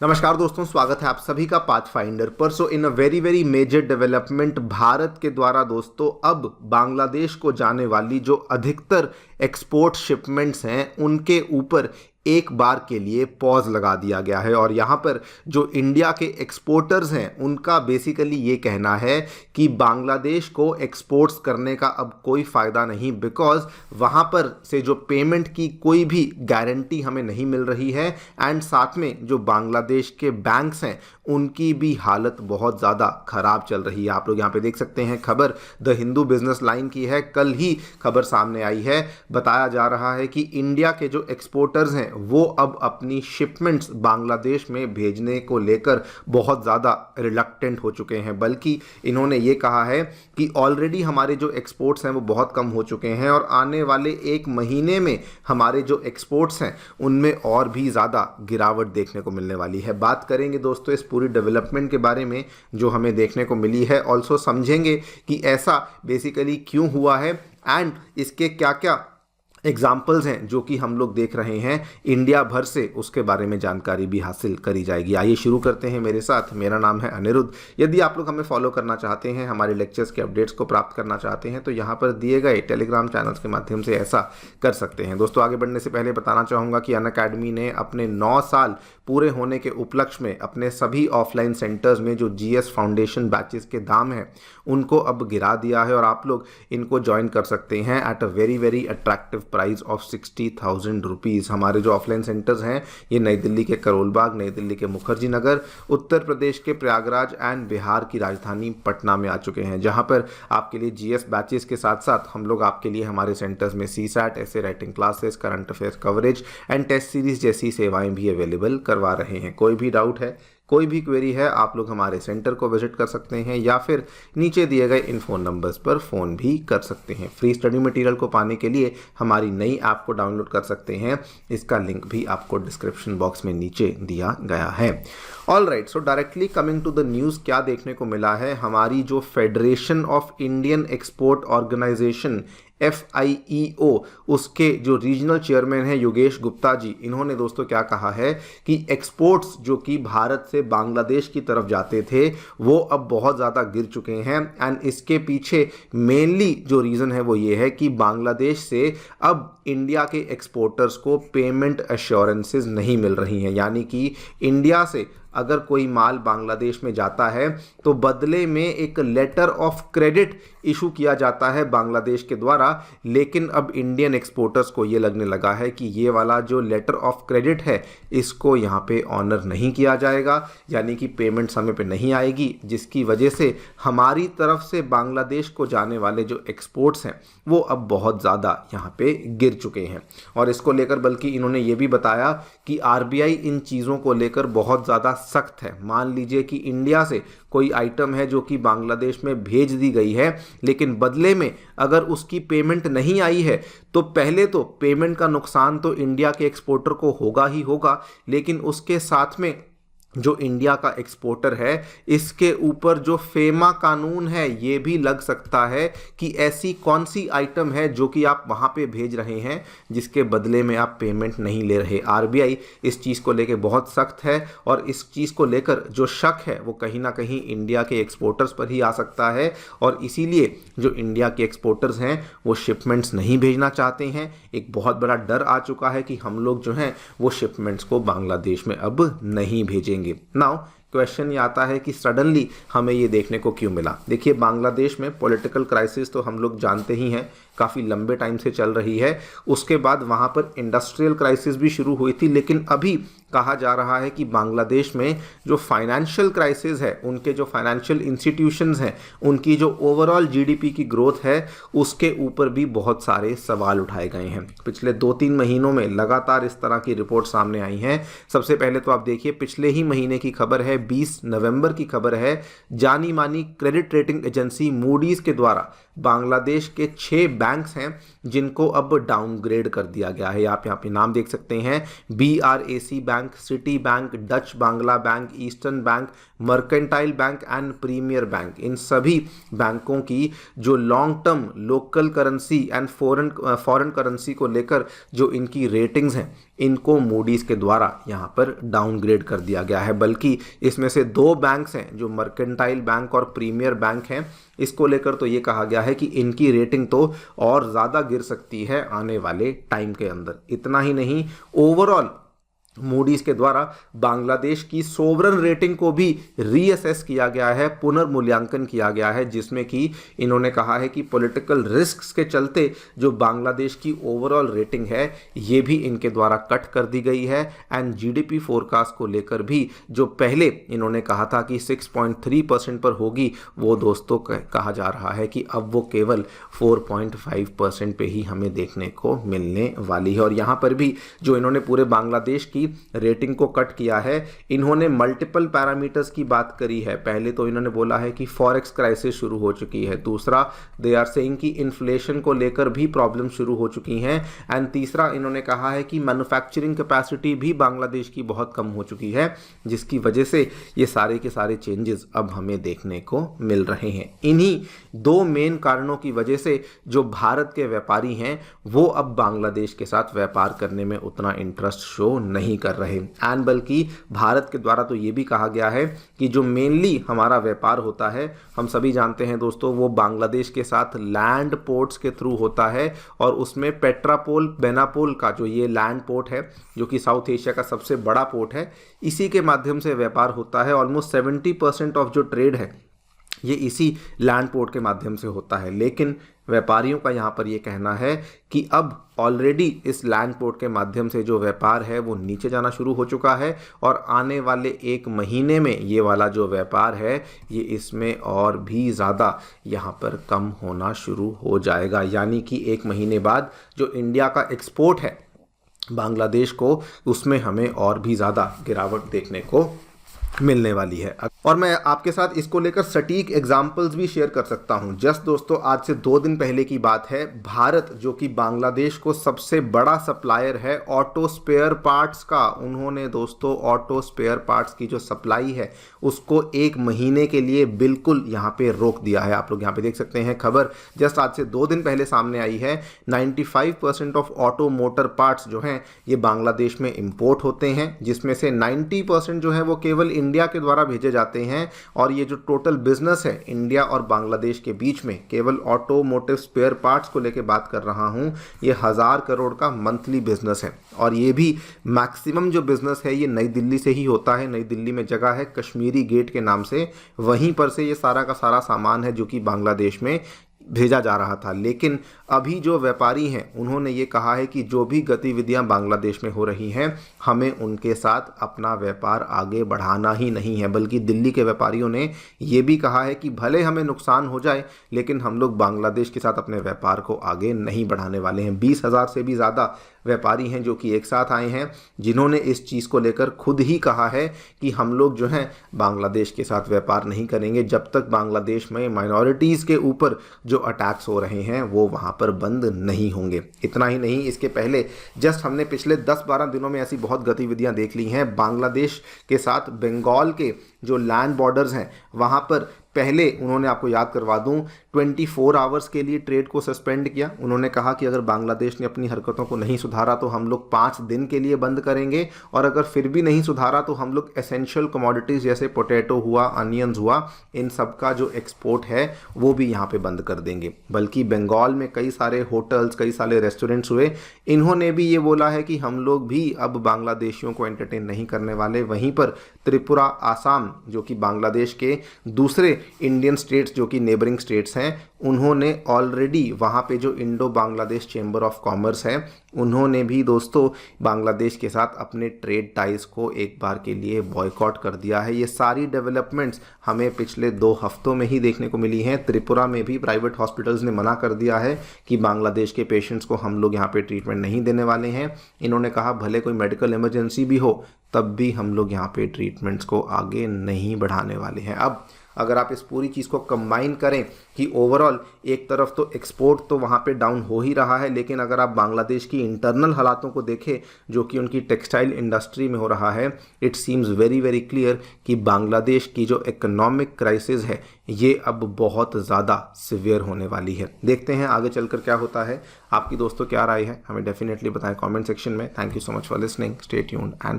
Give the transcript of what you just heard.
नमस्कार दोस्तों, स्वागत है आप सभी का पाथफाइंडर पर। So in a very major development, Bharat के द्वारा दोस्तों अब बांग्लादेश को जाने वाली जो अधिकतर एक्सपोर्ट शिपमेंट्स हैं उनके ऊपर एक बार के लिए पॉज लगा दिया गया है। और यहाँ पर जो इंडिया के एक्सपोर्टर्स हैं उनका बेसिकली ये कहना है कि बांग्लादेश को एक्सपोर्ट्स करने का अब कोई फ़ायदा नहीं, बिकॉज वहाँ पर से जो पेमेंट की कोई भी गारंटी हमें नहीं मिल रही है। एंड साथ में जो बांग्लादेश के बैंक्स हैं उनकी भी हालत बहुत ज़्यादा ख़राब चल रही है। आप लोग यहाँ पे देख सकते हैं, खबर द हिंदू बिजनेस लाइन की है, कल ही खबर सामने आई है। बताया जा रहा है कि इंडिया के जो एक्सपोर्टर्स हैं वो अब अपनी शिपमेंट्स बांग्लादेश में भेजने को लेकर बहुत ज़्यादा रिलक्टेंट हो चुके हैं। बल्कि इन्होंने ये कहा है कि ऑलरेडी हमारे जो एक्सपोर्ट्स हैं वो बहुत कम हो चुके हैं और आने वाले एक महीने में हमारे जो एक्सपोर्ट्स हैं उनमें और भी ज़्यादा गिरावट देखने को मिलने वाली है। बात करेंगे दोस्तों इस पूरी डेवलपमेंट के बारे में जो हमें देखने को मिली है, ऑल्सो समझेंगे कि ऐसा बेसिकली क्यों हुआ है एंड इसके क्या क्या एग्जाम्पल्स हैं जो कि हम लोग देख रहे हैं इंडिया भर से, उसके बारे में जानकारी भी हासिल करी जाएगी। आइए शुरू करते हैं मेरे साथ। मेरा नाम है अनिरुद्ध। यदि आप लोग हमें फॉलो करना चाहते हैं, हमारे लेक्चर्स के अपडेट्स को प्राप्त करना चाहते हैं तो यहाँ पर दिए गए टेलीग्राम चैनल्स के माध्यम से ऐसा कर सकते हैं। दोस्तों आगे बढ़ने से पहले बताना चाहूँगा कि अनअकैडमी ने अपने 9 साल पूरे होने के उपलक्ष्य में अपने सभी ऑफलाइन सेंटर्स में जो GS फाउंडेशन बैचेस के दाम हैं उनको अब गिरा दिया है और आप लोग इनको ज्वाइन कर सकते हैं at a very attractive price of 60,000 rupees. हमारे जो ऑफलाइन सेंटर्स हैं ये नई दिल्ली के करोल बाग, नई दिल्ली के मुखर्जी नगर, उत्तर प्रदेश के प्रयागराज एंड बिहार की राजधानी पटना में आ चुके हैं, जहां पर आपके लिए GS बैचेस के साथ साथ हम लोग आपके लिए हमारे सेंटर्स में CSAT, ऐसे writing classes, current affairs coverage and test series जैसी सेवाएं भी अवेलेबल करवा रहे हैं। कोई भी डाउट है, कोई भी क्वेरी है, आप लोग हमारे सेंटर को विजिट कर सकते हैं या फिर नीचे दिए गए इन फ़ोन नंबर्स पर फ़ोन भी कर सकते हैं। फ्री स्टडी मटेरियल को पाने के लिए हमारी नई ऐप को डाउनलोड कर सकते हैं, इसका लिंक भी आपको डिस्क्रिप्शन बॉक्स में नीचे दिया गया है। All right, so directly coming to the news, क्या देखने को मिला है, हमारी जो federation of Indian export organisation FIEO उसके जो रीजनल चेयरमैन हैं योगेश गुप्ता जी, इन्होंने दोस्तों क्या कहा है कि एक्सपोर्ट्स जो कि भारत से बांग्लादेश की तरफ जाते थे वो अब बहुत ज़्यादा गिर चुके हैं। एंड इसके पीछे मेनली जो रीज़न है वो ये है कि बांग्लादेश से अब इंडिया के एक्सपोर्टर्स को पेमेंट एश्योरेंसेस नहीं मिल रही हैं। यानी कि इंडिया से अगर कोई माल बांग्लादेश में जाता है तो बदले में एक लेटर ऑफ क्रेडिट इशू किया जाता है बांग्लादेश के द्वारा, लेकिन अब इंडियन एक्सपोर्टर्स को ये लगने लगा है कि ये वाला जो लेटर ऑफ क्रेडिट है इसको यहाँ पे ऑनर नहीं किया जाएगा, यानी कि पेमेंट समय पे नहीं आएगी, जिसकी वजह से हमारी तरफ से बांग्लादेश को जाने वाले जो एक्सपोर्ट्स हैं वो अब बहुत ज़्यादा यहाँ पे गिर चुके हैं। और इसको लेकर बल्कि इन्होंने ये भी बताया कि RBI इन चीज़ों को लेकर बहुत ज़्यादा सख्त है। मान लीजिए कि इंडिया से कोई आइटम है जो कि बांग्लादेश में भेज दी गई है, लेकिन बदले में अगर उसकी पेमेंट नहीं आई है तो पहले तो पेमेंट का नुकसान तो इंडिया के एक्सपोर्टर को होगा ही होगा, लेकिन उसके साथ में जो इंडिया का एक्सपोर्टर है इसके ऊपर जो फेमा कानून है ये भी लग सकता है कि ऐसी कौन सी आइटम है जो कि आप वहाँ पे भेज रहे हैं जिसके बदले में आप पेमेंट नहीं ले रहे। RBI इस चीज़ को लेकर बहुत सख्त है और इस चीज़ को लेकर जो शक है वो कहीं ना कहीं इंडिया के एक्सपोर्टर्स पर ही आ सकता है और इसीलिए जो इंडिया के एक्सपोर्टर्स हैं वो शिपमेंट्स नहीं भेजना चाहते हैं। एक बहुत बड़ा डर आ चुका है कि हम लोग जो हैं वो शिपमेंट्स को बांग्लादेश में अब नहीं भेजेंगे। नाउ क्वेश्चन ये आता है कि सडनली हमें ये देखने को क्यों मिला। देखिए, बांग्लादेश में पॉलिटिकल क्राइसिस तो हम लोग जानते ही हैं, काफ़ी लंबे टाइम से चल रही है। उसके बाद वहाँ पर इंडस्ट्रियल क्राइसिस भी शुरू हुई थी, लेकिन अभी कहा जा रहा है कि बांग्लादेश में जो फाइनेंशियल क्राइसिस है, उनके जो फाइनेंशियल इंस्टीट्यूशंस हैं, उनकी जो ओवरऑल GDP की ग्रोथ है उसके ऊपर भी बहुत सारे सवाल उठाए गए हैं। पिछले 2-3 महीनों में लगातार इस तरह की रिपोर्ट सामने आई हैं। सबसे पहले तो आप देखिए, पिछले ही महीने की खबर है, 20 नवंबर की खबर है, जानी मानी क्रेडिट रेटिंग एजेंसी मूडीज़ के द्वारा बांग्लादेश के 6 बैंक्स हैं जिनको अब डाउनग्रेड कर दिया गया है। आप यहाँ पे नाम देख सकते हैं, BRAC bank, City bank, Dutch Bangla bank, Eastern bank, Mercantile bank and Premier bank. इन सभी बैंकों की जो long term local currency and foreign currency को लेकर जो इनकी रेटिंग्स हैं इनको मूडीज़ के द्वारा यहाँ पर डाउनग्रेड कर दिया गया है। बल्कि इसमें से दो बैंक्स हैं जो मर्केंटाइल बैंक और प्रीमियर बैंक हैं, इसको लेकर तो ये कहा गया है कि इनकी रेटिंग तो और ज़्यादा गिर सकती है आने वाले टाइम के अंदर। इतना ही नहीं, ओवरऑल मूडीज के द्वारा बांग्लादेश की सोवरन रेटिंग को भी रीअसेस किया गया है, पुनर्मूल्यांकन किया गया है, जिसमें कि इन्होंने कहा है कि पॉलिटिकल रिस्क्स के चलते जो बांग्लादेश की ओवरऑल रेटिंग है ये भी इनके द्वारा कट कर दी गई है। एंड जीडीपी फोरकास्ट को लेकर भी जो पहले इन्होंने कहा था कि 6.3% पर होगी, वो दोस्तों कहा जा रहा है कि अब वो केवल 4.5% पे ही हमें देखने को मिलने वाली है। और यहाँ पर भी जो इन्होंने पूरे बांग्लादेश की रेटिंग को कट किया है, इन्होंने मल्टीपल पैरामीटर्स की बात करी है। पहले तो इन्होंने बोला है कि फॉरेक्स क्राइसिस शुरू हो चुकी है, दूसरा दे आर सेइंग कि इन्फ्लेशन को लेकर भी प्रॉब्लम शुरू हो चुकी हैं, एंड तीसरा इन्होंने कहा है कि मैन्युफैक्चरिंग कैपेसिटी भी बांग्लादेश की बहुत कम हो चुकी है, जिसकी वजह से ये सारे के सारे चेंजेस अब हमें देखने को मिल रहे हैं। इन्हीं दो मेन कारणों की वजह से जो भारत के व्यापारी हैं वो अब बांग्लादेश के साथ व्यापार करने में उतना इंटरेस्ट शो नहीं कर रहे। एंड बल्कि भारत के द्वारा तो ये भी कहा गया है कि जो मेनली हमारा व्यापार होता है, हम सभी जानते हैं दोस्तों, वो बांग्लादेश के साथ लैंड पोर्ट्स के थ्रू होता है, और उसमें पेट्रापोल बेनापोल का जो ये लैंड पोर्ट है जो कि साउथ एशिया का सबसे बड़ा पोर्ट है, इसी के माध्यम से व्यापार होता है। ऑलमोस्ट 70% ऑफ जो ट्रेड है ये इसी लैंड पोर्ट के माध्यम से होता है। लेकिन व्यापारियों का यहाँ पर ये कहना है कि अब ऑलरेडी इस लैंड पोर्ट के माध्यम से जो व्यापार है वो नीचे जाना शुरू हो चुका है, और आने वाले 1 महीने में ये वाला जो व्यापार है ये इसमें और भी ज़्यादा यहाँ पर कम होना शुरू हो जाएगा। यानी कि 1 महीने बाद जो इंडिया का एक्सपोर्ट है बांग्लादेश को, उसमें हमें और भी ज़्यादा गिरावट देखने को मिलने वाली है। और मैं आपके साथ इसको लेकर सटीक एग्जाम्पल्स भी शेयर कर सकता हूं। जस्ट दोस्तों आज से 2 दिन पहले की बात है, भारत जो कि बांग्लादेश को सबसे बड़ा सप्लायर है ऑटो स्पेयर पार्ट्स का, उन्होंने दोस्तों ऑटो स्पेयर पार्ट्स की जो सप्लाई है उसको 1 महीने के लिए बिल्कुल यहाँ पे रोक दिया है। आप लोग यहाँ पे देख सकते हैं खबर जस्ट आज से 2 दिन पहले सामने आई है। 95% ऑफ ऑटो मोटर पार्ट्स जो हैं ये बांग्लादेश में इंपोर्ट होते हैं, जिसमें से 90% जो है वो केवल इंडिया के द्वारा भेजे जाते हैं। और ये जो टोटल बिजनेस है इंडिया और बांग्लादेश के बीच में, केवल ऑटोमोटिव स्पेयर पार्ट्स को लेकर बात कर रहा हूं, ये 1000 करोड़ का मंथली बिजनेस है। और ये भी मैक्सिमम जो बिजनेस है ये नई दिल्ली से ही होता है। नई दिल्ली में जगह है कश्मीरी गेट के नाम से, वहीं पर से ये सारा का सारा सामान है जो कि बांग्लादेश में भेजा जा रहा था। लेकिन अभी जो व्यापारी हैं उन्होंने ये कहा है कि जो भी गतिविधियां बांग्लादेश में हो रही हैं हमें उनके साथ अपना व्यापार आगे बढ़ाना ही नहीं है। बल्कि दिल्ली के व्यापारियों ने ये भी कहा है कि भले हमें नुकसान हो जाए लेकिन हम लोग बांग्लादेश के साथ अपने व्यापार को आगे नहीं बढ़ाने वाले हैं। 20,000 से भी ज़्यादा व्यापारी हैं जो कि एक साथ आए हैं, जिन्होंने इस चीज़ को लेकर खुद ही कहा है कि हम लोग जो हैं बांग्लादेश के साथ व्यापार नहीं करेंगे जब तक बांग्लादेश में माइनॉरिटीज़ के ऊपर जो अटैक्स हो रहे हैं वो वहाँ पर बंद नहीं होंगे। इतना ही नहीं, इसके पहले जस्ट हमने पिछले 10-12 दिनों में ऐसी बहुत गतिविधियां देख ली हैं। बांग्लादेश के साथ बंगाल के जो लैंड बॉर्डर्स हैं वहाँ पर पहले उन्होंने, आपको याद करवा दूं, 24 आवर्स के लिए ट्रेड को सस्पेंड किया। उन्होंने कहा कि अगर बांग्लादेश ने अपनी हरकतों को नहीं सुधारा तो हम लोग 5 दिन के लिए बंद करेंगे, और अगर फिर भी नहीं सुधारा तो हम लोग एसेंशियल कमोडिटीज़ जैसे पोटैटो हुआ, अनियंस हुआ, इन सब का जो एक्सपोर्ट है वो भी यहाँ पे बंद कर देंगे। बल्कि बंगाल में कई सारे होटल्स, कई सारे रेस्टोरेंट्स हुए, इन्होंने भी ये बोला है कि हम लोग भी अब बांग्लादेशियों को एंटरटेन नहीं करने वाले। वहीं पर त्रिपुरा, आसाम जो कि बांग्लादेश के दूसरे इंडियन स्टेट्स जो कि नेबरिंग स्टेट्स हैं, उन्होंने ऑलरेडी वहाँ पे जो Indo Bangladesh chamber of commerce है उन्होंने भी दोस्तों बांग्लादेश के साथ अपने ट्रेड टाइज को एक बार के लिए बॉयकॉट कर दिया है। ये सारी डेवलपमेंट्स हमें पिछले 2 हफ्तों में ही देखने को मिली हैं। त्रिपुरा में भी प्राइवेट हॉस्पिटल्स ने मना कर दिया है कि बांग्लादेश के पेशेंट्स को हम लोग यहाँ पे ट्रीटमेंट नहीं देने वाले हैं। इन्होंने कहा भले कोई मेडिकल इमरजेंसी भी हो तब भी हम लोग यहाँ पे ट्रीटमेंट्स को आगे नहीं बढ़ाने वाले हैं। अब अगर आप इस पूरी चीज़ को कंबाइन करें कि ओवरऑल एक तरफ तो एक्सपोर्ट तो वहाँ पे डाउन हो ही रहा है, लेकिन अगर आप बांग्लादेश की इंटरनल हालातों को देखें जो कि उनकी टेक्सटाइल इंडस्ट्री में हो रहा है, it seems very very clear कि बांग्लादेश की जो इकोनॉमिक क्राइसिस है ये अब बहुत ज़्यादा सिवियर होने वाली है। देखते हैं आगे चलकर क्या होता है। आपकी दोस्तों क्या राय है हमें डेफिनेटली बताएं कमेंट सेक्शन में। Thank you so much for listening, stay tuned and